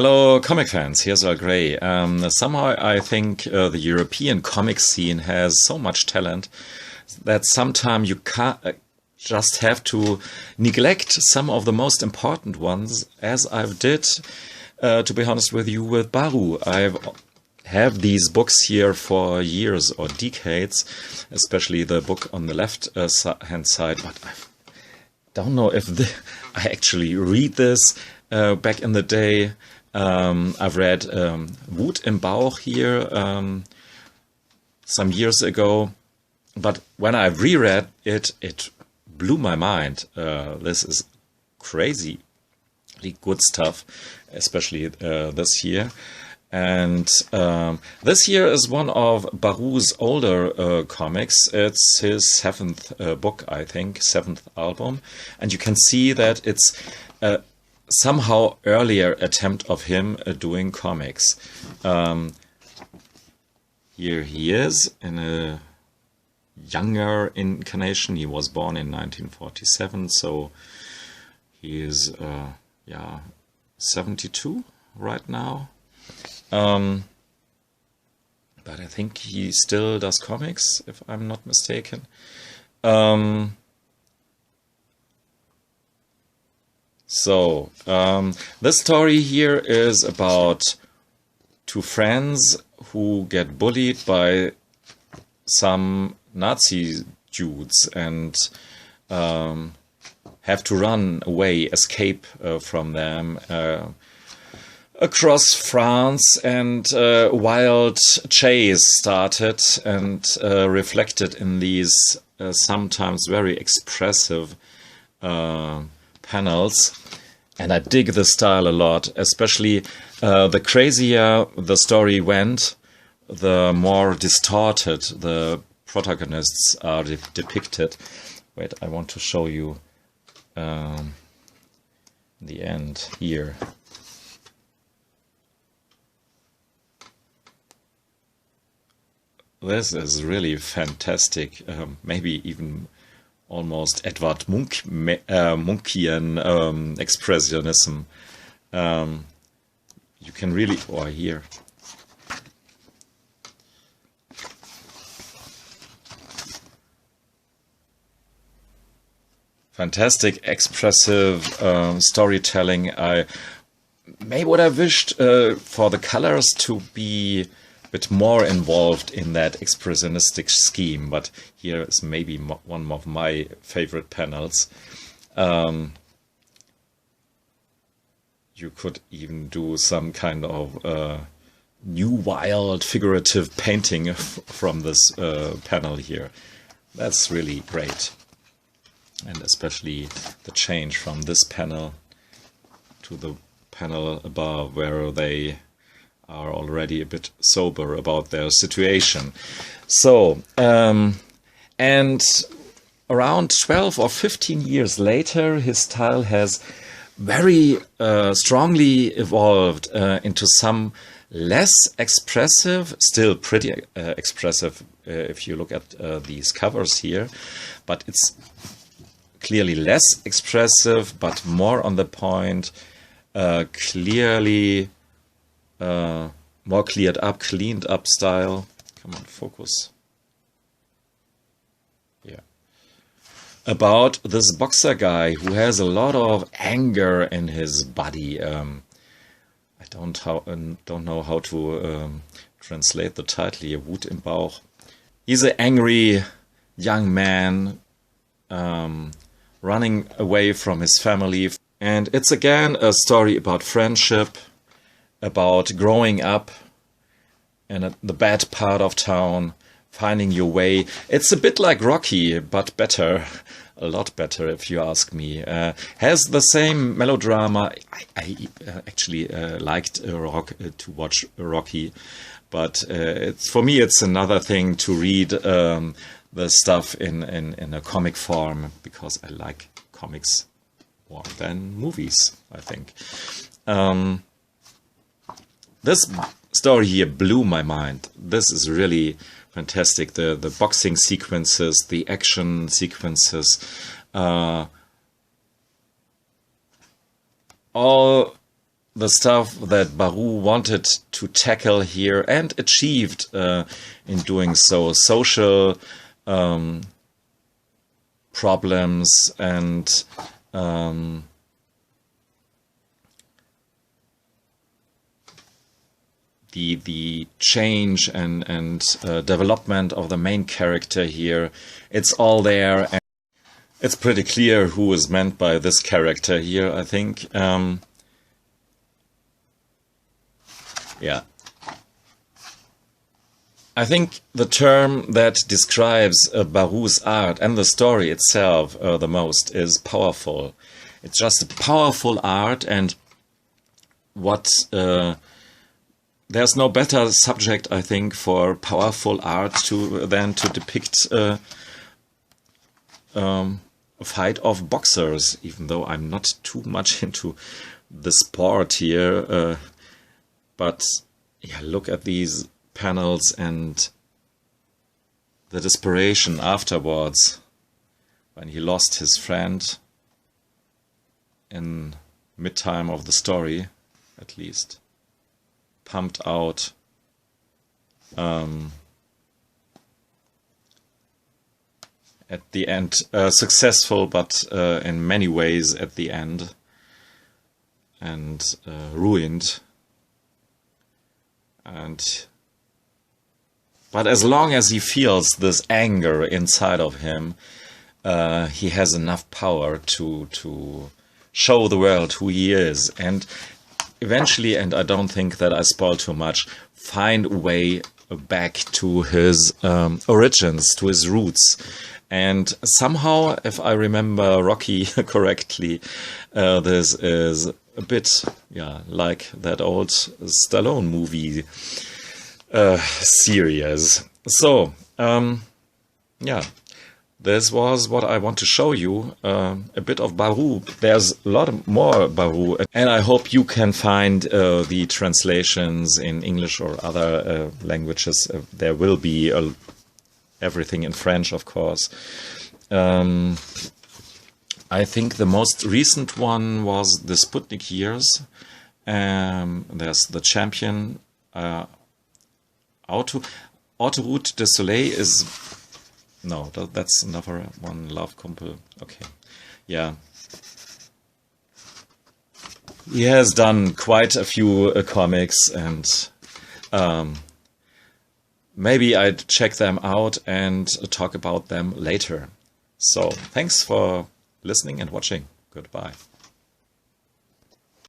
Hello, comic fans. Here's Earl Grey. Somehow I think the European comic scene has so much talent that sometimes you can't just have to neglect some of the most important ones, as I did, to be honest with you, with Bauch. I have these books here for years or decades, especially the book on the left hand side, but I don't know if I actually read this back in the day. I've read Wut im Bauch here some years ago, but when I reread it, it blew my mind. This is crazy good stuff, especially this year. And this here is one of Bauch's older comics. It's his seventh book, I think, seventh album. And you can see that it's somehow earlier attempt of him doing comics. Here he is in a younger incarnation. He was born in 1947, so he is 72 right now. But I think he still does comics, if I'm not mistaken. This story here is about two friends who get bullied by some Nazi Jews and have to run away, escape from them across France, and a wild chase started and reflected in these sometimes very expressive panels. And I dig the style a lot, especially the crazier the story went, the more distorted the protagonists are depicted. Wait, I want to show you the end here. This is really fantastic, maybe even almost Edvard Munchian expressionism. You can really, here. Fantastic, expressive storytelling. Maybe what I wished for the colors to be a bit more involved in that expressionistic scheme, but here is maybe one of my favorite panels. You could even do some kind of new wild figurative painting from this panel here. That's really great. And especially the change from this panel to the panel above, where they are already a bit sober about their situation. So, and around 12 or 15 years later, his style has very strongly evolved into some less expressive, still pretty expressive if you look at these covers here, but it's clearly less expressive, but more on the point, clearly more cleared up, cleaned up style. Come on, focus. Yeah. About this boxer guy who has a lot of anger in his body. I don't know how to translate the title here, Wut im Bauch. He's an angry young man running away from his family. And it's again a story about friendship, about growing up in the bad part of town, finding your way. It's a bit like Rocky, but better, a lot better if you ask me. Has the same melodrama. I actually liked to watch Rocky, but for me it's another thing to read the stuff in a comic form, because I like comics more than movies, I think. This story here blew my mind. This is really fantastic. The boxing sequences, the action sequences, all the stuff that Baru wanted to tackle here and achieved in doing so. Social problems and the change and development of the main character here. It's all there, and it's pretty clear who is meant by this character here, I think. Yeah. I think the term that describes Baru's art and the story itself the most is powerful. It's just a powerful art, and what there's no better subject, I think, for powerful art than to depict a fight of boxers, even though I'm not too much into the sport here. But yeah, look at these panels and the desperation afterwards when he lost his friend in mid-time of the story, at least. Pumped out. At the end, successful, but in many ways at the end, and ruined. But as long as he feels this anger inside of him, he has enough power to show the world who he is, and eventually, and I don't think that I spoil too much, find a way back to his origins, to his roots. And somehow, if I remember Rocky correctly, this is a bit, yeah, like that old Stallone movie series. So, yeah, this was what I want to show you, a bit of Baru. There's a lot more Baru, and I hope you can find the translations in English or other languages. There will be everything in French, of course. I think the most recent one was the Sputnik years. There's the champion. Autoroute du Soleil is... No, that's another one. Lauf Kumpel. Okay. Yeah. He has done quite a few comics, and maybe I'd check them out and talk about them later. So, thanks for listening and watching. Goodbye.